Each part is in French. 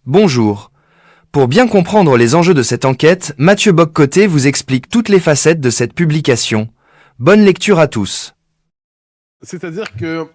Bonjour. Pour bien comprendre les enjeux de cette enquête, Mathieu Boccoté vous explique toutes les facettes de cette publication. Bonne lecture à tous. C'est-à-dire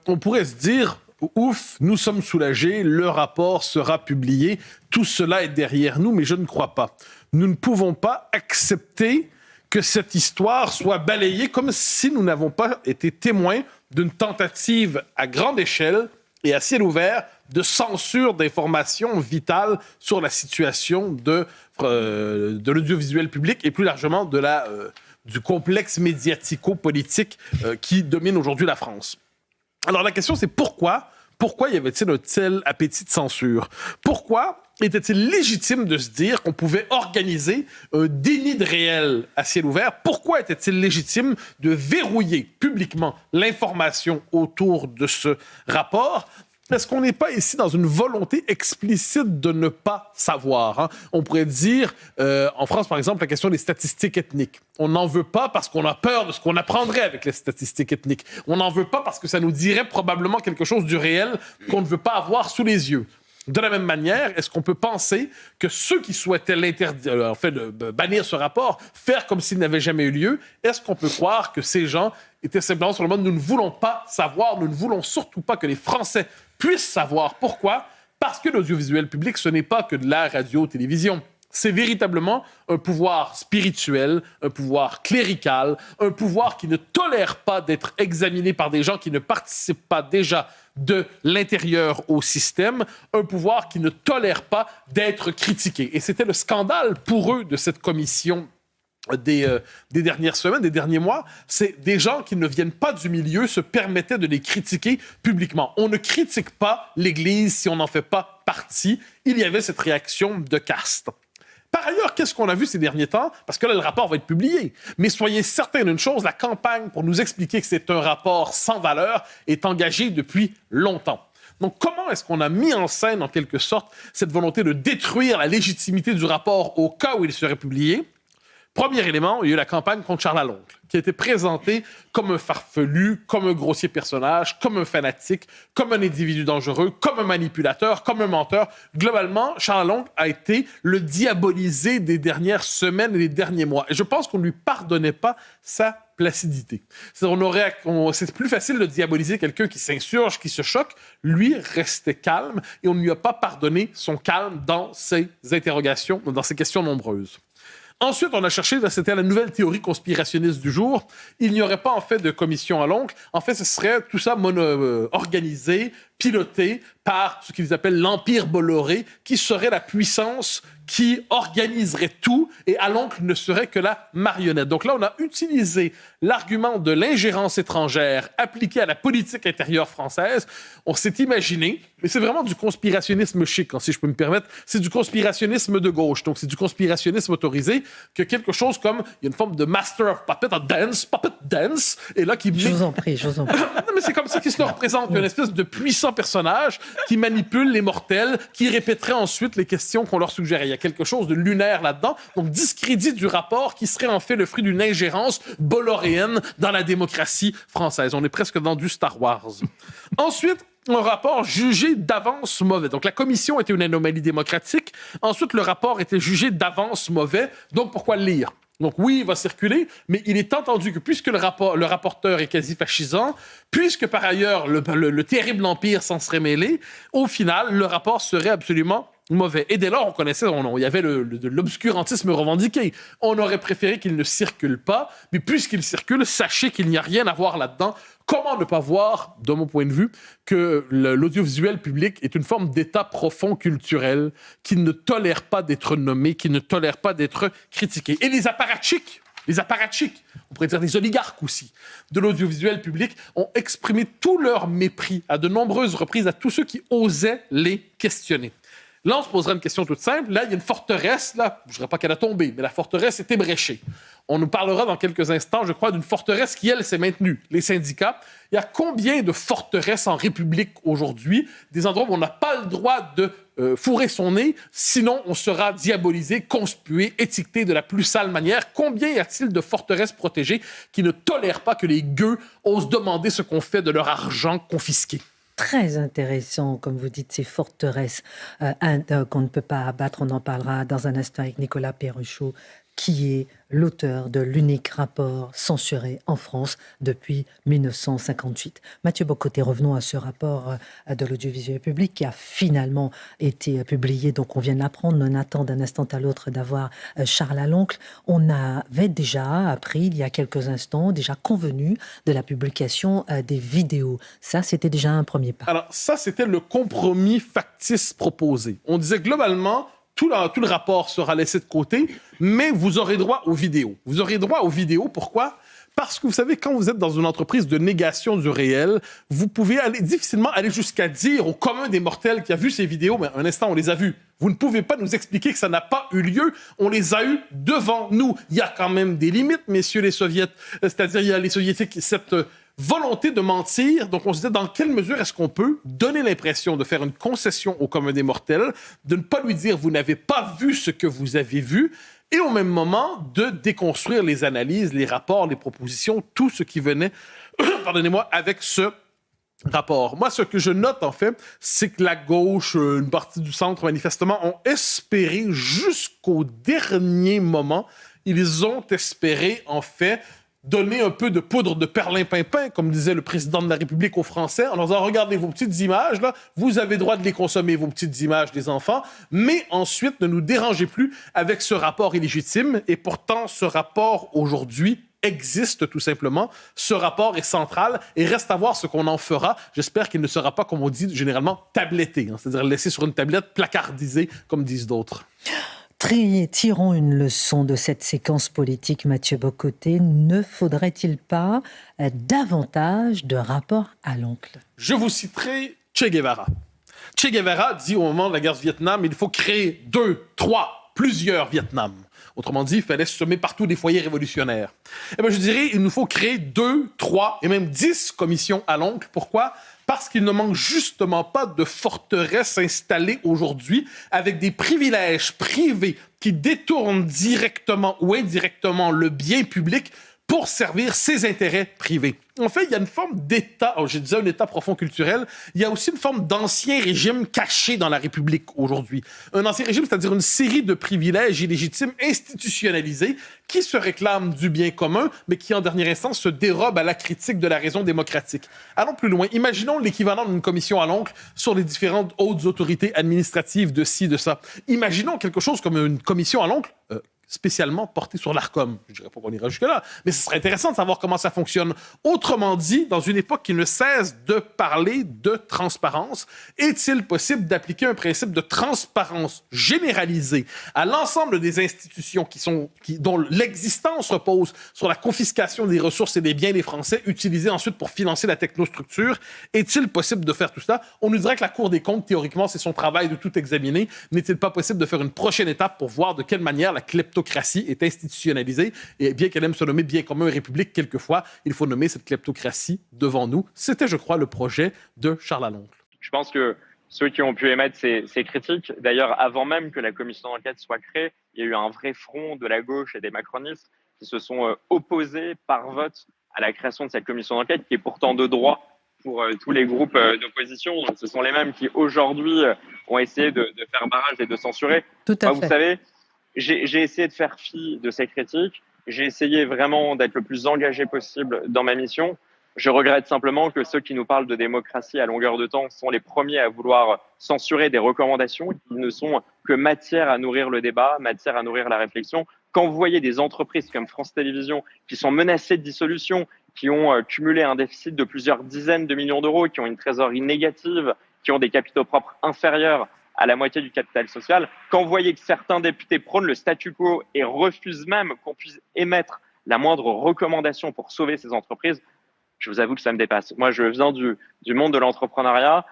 qu'on pourrait se dire, ouf, nous sommes soulagés, le rapport sera publié, tout cela est derrière nous, mais je ne crois pas. Nous ne pouvons pas accepter que cette histoire soit balayée comme si nous n'avons pas été témoins d'une tentative à grande échelle et à ciel ouvert de censure d'informations vitales sur la situation de l'audiovisuel public et plus largement du complexe médiatico-politique qui domine aujourd'hui la France. Alors la question c'est pourquoi y avait-il un tel appétit de censure? Pourquoi était-il légitime de se dire qu'on pouvait organiser un déni de réel à ciel ouvert? Pourquoi était-il légitime de verrouiller publiquement l'information autour de ce rapport? Est-ce qu'on n'est pas ici dans une volonté explicite de ne pas savoir, hein? On pourrait dire, en France par exemple, la question des statistiques ethniques. On n'en veut pas parce qu'on a peur de ce qu'on apprendrait avec les statistiques ethniques. On n'en veut pas parce que ça nous dirait probablement quelque chose du réel qu'on ne veut pas avoir sous les yeux. De la même manière, est-ce qu'on peut penser que ceux qui souhaitaient bannir ce rapport, faire comme s'il n'avait jamais eu lieu, est-ce qu'on peut croire que ces gens étaient simplement sur le mode « nous ne voulons pas savoir, nous ne voulons surtout pas que les Français puissent savoir ». Pourquoi? Parce que l'audiovisuel public, ce n'est pas que de la radio-télévision. C'est véritablement un pouvoir spirituel, un pouvoir clérical, un pouvoir qui ne tolère pas d'être examiné par des gens qui ne participent pas déjà de l'intérieur au système, un pouvoir qui ne tolère pas d'être critiqué. Et c'était le scandale pour eux de cette commission des dernières semaines, des derniers mois. C'est des gens qui ne viennent pas du milieu se permettaient de les critiquer publiquement. On ne critique pas l'Église si on n'en fait pas partie. Il y avait cette réaction de caste. Par ailleurs, qu'est-ce qu'on a vu ces derniers temps? Parce que là, le rapport va être publié. Mais soyez certains d'une chose, la campagne pour nous expliquer que c'est un rapport sans valeur est engagée depuis longtemps. Donc, comment est-ce qu'on a mis en scène, en quelque sorte, cette volonté de détruire la légitimité du rapport au cas où il serait publié? Premier élément, il y a eu la campagne contre Charles Aloncle, qui a été présenté comme un farfelu, comme un grossier personnage, comme un fanatique, comme un individu dangereux, comme un manipulateur, comme un menteur. Globalement, Charles Aloncle a été le diabolisé des dernières semaines et des derniers mois. Et je pense qu'on ne lui pardonnait pas sa placidité. C'est plus facile de diaboliser quelqu'un qui s'insurge, qui se choque. Lui restait calme et on ne lui a pas pardonné son calme dans ses interrogations, dans ses questions nombreuses. Ensuite, on a cherché, c'était la nouvelle théorie conspirationniste du jour. Il n'y aurait pas en fait de commission à l'oncle. En fait, ce serait tout ça organisé, piloté par ce qu'ils appellent l'Empire Bolloré, qui serait la puissance qui organiserait tout et à l'oncle ne serait que la marionnette. Donc là, on a utilisé l'argument de l'ingérence étrangère appliquée à la politique intérieure française. On s'est imaginé, mais c'est vraiment du conspirationnisme chic, si je peux me permettre, c'est du conspirationnisme de gauche, donc c'est du conspirationnisme autorisé, que quelque chose comme, il y a une forme de master of puppet dance, et là qui... Je vous en prie. Non, mais c'est comme ça qu'il se le représente, une espèce de puissant personnage qui manipule les mortels, qui répéterait ensuite les questions qu'on leur suggérait. Il y a quelque chose de lunaire là-dedans, donc discrédit du rapport qui serait en fait le fruit d'une ingérence bolloréenne dans la démocratie française. On est presque dans du Star Wars. Ensuite, un rapport jugé d'avance mauvais. Donc, la commission était une anomalie démocratique. Ensuite, le rapport était jugé d'avance mauvais. Donc, pourquoi le lire? Donc oui, il va circuler, mais il est entendu que puisque le rapporteur est quasi fascisant, puisque par ailleurs le terrible empire s'en serait mêlé, au final, le rapport serait absolument mauvais. Et dès lors, on connaissait, il y avait de l'obscurantisme revendiqué. On aurait préféré qu'il ne circule pas, mais puisqu'il circule, sachez qu'il n'y a rien à voir là-dedans. Comment ne pas voir, de mon point de vue, que l'audiovisuel public est une forme d'état profond culturel qui ne tolère pas d'être nommé, qui ne tolère pas d'être critiqué. Et les apparatchiks, on pourrait dire des oligarques aussi, de l'audiovisuel public, ont exprimé tout leur mépris à de nombreuses reprises à tous ceux qui osaient les questionner. Là, on se posera une question toute simple. Là, il y a une forteresse, là, je ne dirais pas qu'elle a tombé, mais la forteresse est ébréchée. On nous parlera dans quelques instants, je crois, d'une forteresse qui, elle, s'est maintenue. Les syndicats. Il y a combien de forteresses en République aujourd'hui? Des endroits où on n'a pas le droit de fourrer son nez, sinon on sera diabolisé, conspué, étiqueté de la plus sale manière. Combien y a-t-il de forteresses protégées qui ne tolèrent pas que les gueux osent demander ce qu'on fait de leur argent confisqué? très intéressant, comme vous dites, ces forteresses qu'on ne peut pas abattre. On en parlera dans un instant avec Nicolas Perruchot, qui est l'auteur de l'unique rapport censuré en France depuis 1958. Mathieu Bock-Côté, revenons à ce rapport de l'audiovisuel public qui a finalement été publié. Donc on vient de l'apprendre, on attend d'un instant à l'autre d'avoir Charles Aloncle. On avait déjà appris il y a quelques instants, déjà convenu de la publication des vidéos. Ça, c'était déjà un premier pas. Alors ça, c'était le compromis factice proposé. On disait globalement, tout le rapport sera laissé de côté, mais vous aurez droit aux vidéos. Vous aurez droit aux vidéos, pourquoi? Parce que vous savez, quand vous êtes dans une entreprise de négation du réel, vous pouvez difficilement aller jusqu'à dire au commun des mortels qui a vu ces vidéos, mais un instant, on les a vues. Vous ne pouvez pas nous expliquer que ça n'a pas eu lieu. On les a eus devant nous. Il y a quand même des limites, messieurs les soviets. C'est-à-dire, il y a les soviétiques, cette volonté de mentir. Donc, on se dit, dans quelle mesure est-ce qu'on peut donner l'impression de faire une concession au commun des mortels, de ne pas lui dire, vous n'avez pas vu ce que vous avez vu, et au même moment, de déconstruire les analyses, les rapports, les propositions, tout ce qui venait, pardonnez-moi, avec ce rapport. Moi, ce que je note, en fait, c'est que la gauche, une partie du centre, manifestement, ont espéré jusqu'au dernier moment, ils ont espéré, en fait, donner un peu de poudre de perlimpinpin, comme disait le président de la République aux Français, en leur disant, regardez vos petites images, là, vous avez droit de les consommer, vos petites images des enfants, mais ensuite, ne nous dérangez plus avec ce rapport illégitime. Et pourtant, ce rapport, aujourd'hui, existe tout simplement. Ce rapport est central et reste à voir ce qu'on en fera. J'espère qu'il ne sera pas, comme on dit généralement, tabletté, c'est-à-dire laissé sur une tablette, placardisé, comme disent d'autres. Tirons une leçon de cette séquence politique, Mathieu Bock-Côté. Ne faudrait-il pas davantage de rapports à l'oncle? Je vous citerai Che Guevara. Che Guevara dit au moment de la guerre du Vietnam, il faut créer 2, 3, plusieurs Vietnam. Autrement dit, il fallait semer partout des foyers révolutionnaires. Eh bien, je dirais, il nous faut créer 2, 3 et même 10 commissions à l'oncle. Pourquoi? Parce qu'il ne manque justement pas de forteresses installées aujourd'hui avec des privilèges privés qui détournent directement ou indirectement le bien public pour servir ses intérêts privés. En fait, il y a une forme d'État, je disais un État profond culturel, il y a aussi une forme d'ancien régime caché dans la République aujourd'hui. Un ancien régime, c'est-à-dire une série de privilèges illégitimes institutionnalisés qui se réclament du bien commun, mais qui, en dernière instance, se dérobent à la critique de la raison démocratique. Allons plus loin. Imaginons l'équivalent d'une commission à l'oncle sur les différentes hautes autorités administratives de ci, de ça. Imaginons quelque chose comme une commission à l'oncle spécialement porté sur l'Arcom. Je ne dirais pas qu'on ira jusque-là, mais ce serait intéressant de savoir comment ça fonctionne. Autrement dit, dans une époque qui ne cesse de parler de transparence, est-il possible d'appliquer un principe de transparence généralisée à l'ensemble des institutions dont l'existence repose sur la confiscation des ressources et des biens des Français utilisés ensuite pour financer la technostructure? Est-il possible de faire tout ça? On nous dirait que la Cour des comptes, théoriquement, c'est son travail de tout examiner. N'est-il pas possible de faire une prochaine étape pour voir de quelle manière la kleptocratie est institutionnalisée, et bien qu'elle aime se nommer bien commun et république quelquefois, il faut nommer cette kleptocratie devant nous. C'était, je crois, le projet de Charles Aloncle. Je pense que ceux qui ont pu émettre ces critiques, d'ailleurs, avant même que la commission d'enquête soit créée, il y a eu un vrai front de la gauche et des macronistes qui se sont opposés par vote à la création de cette commission d'enquête, qui est pourtant de droit pour tous les groupes d'opposition. Donc, ce sont les mêmes qui, aujourd'hui, ont essayé de faire barrage et de censurer. Tout à fait. Vous savez, j'ai essayé de faire fi de ces critiques. J'ai essayé vraiment d'être le plus engagé possible dans ma mission. Je regrette simplement que ceux qui nous parlent de démocratie à longueur de temps sont les premiers à vouloir censurer des recommandations qui ne sont que matière à nourrir le débat, matière à nourrir la réflexion. Quand vous voyez des entreprises comme France Télévisions qui sont menacées de dissolution, qui ont cumulé un déficit de plusieurs dizaines de millions d'euros, qui ont une trésorerie négative, qui ont des capitaux propres inférieurs à la moitié du capital social, quand vous voyez que certains députés prônent le statu quo et refusent même qu'on puisse émettre la moindre recommandation pour sauver ces entreprises, je vous avoue que ça me dépasse. Moi, je viens du monde de l'entrepreneuriat.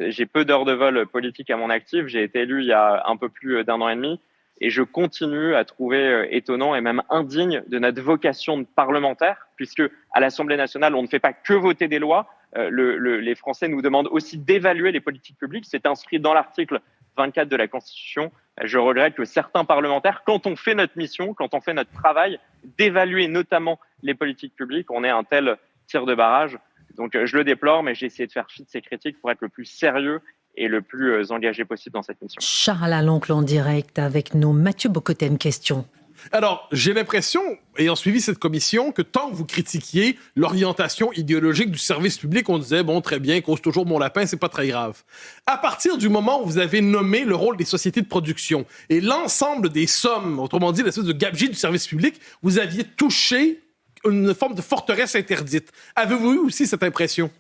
J'ai peu d'heures de vol politique à mon actif. J'ai été élu il y a un peu plus d'1 an et demi. Et je continue à trouver étonnant et même indigne de notre vocation de parlementaire, puisque à l'Assemblée nationale, on ne fait pas que voter des lois. Les Français nous demandent aussi d'évaluer les politiques publiques. C'est inscrit dans l'article 24 de la Constitution. Je regrette que certains parlementaires, quand on fait notre mission, quand on fait notre travail, d'évaluer notamment les politiques publiques, on ait un tel tir de barrage. Donc je le déplore, mais j'ai essayé de faire fi de ces critiques pour être le plus sérieux et le plus engagé possible dans cette mission. Charles Aloncle en direct avec nous. Mathieu Bock-Côté, une question. Alors, j'ai l'impression, ayant suivi cette commission, que tant que vous critiquiez l'orientation idéologique du service public, on disait, bon, très bien, cause toujours mon lapin, c'est pas très grave. À partir du moment où vous avez nommé le rôle des sociétés de production et l'ensemble des sommes, autrement dit, l'espèce de gabegie du service public, vous aviez touché une forme de forteresse interdite. Avez-vous eu aussi cette impression?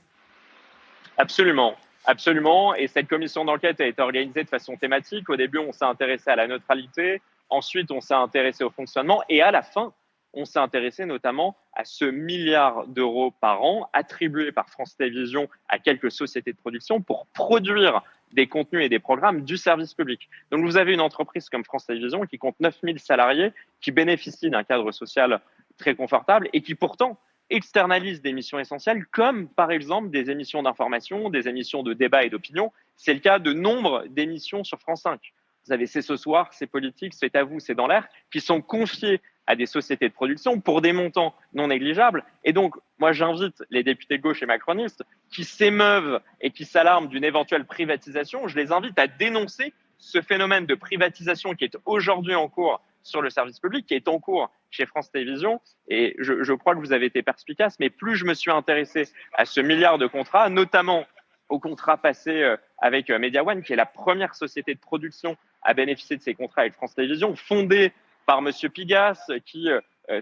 Absolument. Absolument. Et cette commission d'enquête a été organisée de façon thématique. Au début, on s'est intéressé à la neutralité. Ensuite, on s'est intéressé au fonctionnement. Et à la fin, on s'est intéressé notamment à ce milliard d'euros par an attribué par France Télévisions à quelques sociétés de production pour produire des contenus et des programmes du service public. Donc, vous avez une entreprise comme France Télévisions qui compte 9000 salariés, qui bénéficie d'un cadre social très confortable et qui pourtant externalise des missions essentielles comme par exemple des émissions d'information, des émissions de débat et d'opinion. C'est le cas de nombre d'émissions sur France 5. Vous avez C'est ce soir, C'est politique, C'est à vous, C'est dans l'air, qui sont confiées à des sociétés de production pour des montants non négligeables. Et donc, moi, j'invite les députés de gauche et macronistes qui s'émeuvent et qui s'alarment d'une éventuelle privatisation, je les invite à dénoncer ce phénomène de privatisation qui est aujourd'hui en cours sur le service public, qui est en cours chez France Télévisions. Et je crois que vous avez été perspicace, mais plus je me suis intéressé à ce milliard de contrats, notamment au contrat passé avec Media One, qui est la première société de production à bénéficier de ces contrats avec France Télévisions, fondée par Monsieur Pigasse, qui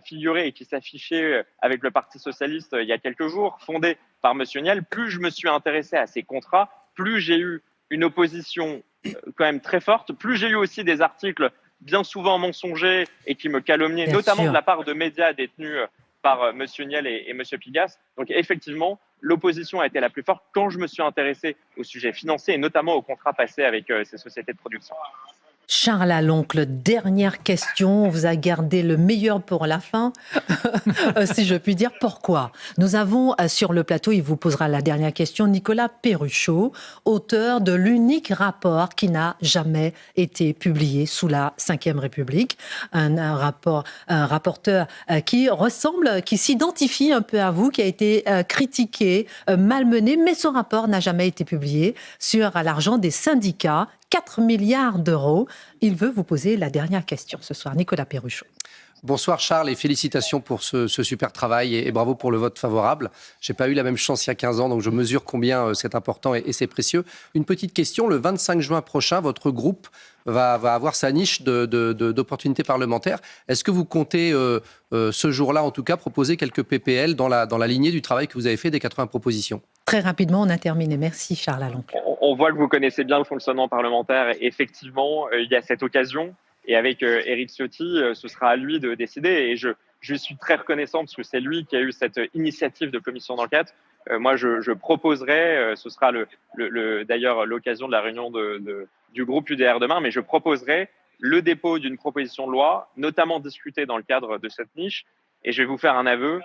figurait et qui s'affichait avec le Parti Socialiste il y a quelques jours, fondée par Monsieur Niel. Plus je me suis intéressé à ces contrats, plus j'ai eu une opposition quand même très forte, plus j'ai eu aussi des articles bien souvent mensongers et qui me calomniaient, Bien notamment sûr. de la part de médias détenus par Monsieur Niel et Monsieur Pigasse. Donc effectivement, l'opposition a été la plus forte quand je me suis intéressé au sujet financier et notamment au contrat passé avec ces sociétés de production. Charles Aloncle, dernière question. On vous a gardé le meilleur pour la fin, si je puis dire. Pourquoi? Nous avons sur le plateau, il vous posera la dernière question, Nicolas Perruchot, auteur de l'unique rapport qui n'a jamais été publié sous la Ve République. Un rapporteur qui ressemble, qui s'identifie un peu à vous, qui a été critiqué, malmené, mais son rapport n'a jamais été publié sur l'argent des syndicats. 4 milliards d'euros. Il veut vous poser la dernière question ce soir. Nicolas Perruchot. Bonsoir Charles et félicitations pour ce super travail et bravo pour le vote favorable. J'ai pas eu la même chance il y a 15 ans, donc je mesure combien c'est important et c'est précieux. Une petite question, le 25 juin prochain, votre groupe va avoir sa niche d'opportunités parlementaires. Est-ce que vous comptez, ce jour-là en tout cas, proposer quelques PPL dans la lignée du travail que vous avez fait des 80 propositions ? Très rapidement, on a terminé. Merci Charles Aloncle. On voit que vous connaissez bien le fonctionnement parlementaire. Effectivement, il y a cette occasion. Et avec Éric Ciotti, ce sera à lui de décider. Et je suis très reconnaissant parce que c'est lui qui a eu cette initiative de commission d'enquête. Moi, je proposerai, ce sera d'ailleurs l'occasion de la réunion du groupe UDR demain, mais je proposerai le dépôt d'une proposition de loi, notamment discutée dans le cadre de cette niche. Et je vais vous faire un aveu.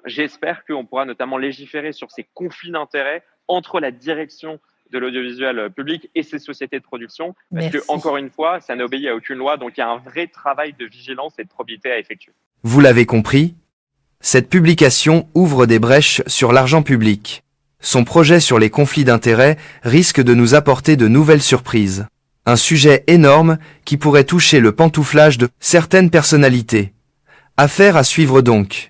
J'espère qu'on pourra notamment légiférer sur ces conflits d'intérêts entre la direction de l'audiovisuel public et ses sociétés de production. Parce Merci. que, encore une fois, ça n'obéit à aucune loi. Donc, il y a un vrai travail de vigilance et de probité à effectuer. Vous l'avez compris, cette publication ouvre des brèches sur l'argent public. Son projet sur les conflits d'intérêts risque de nous apporter de nouvelles surprises. Un sujet énorme qui pourrait toucher le pantouflage de certaines personnalités. Affaire à suivre donc.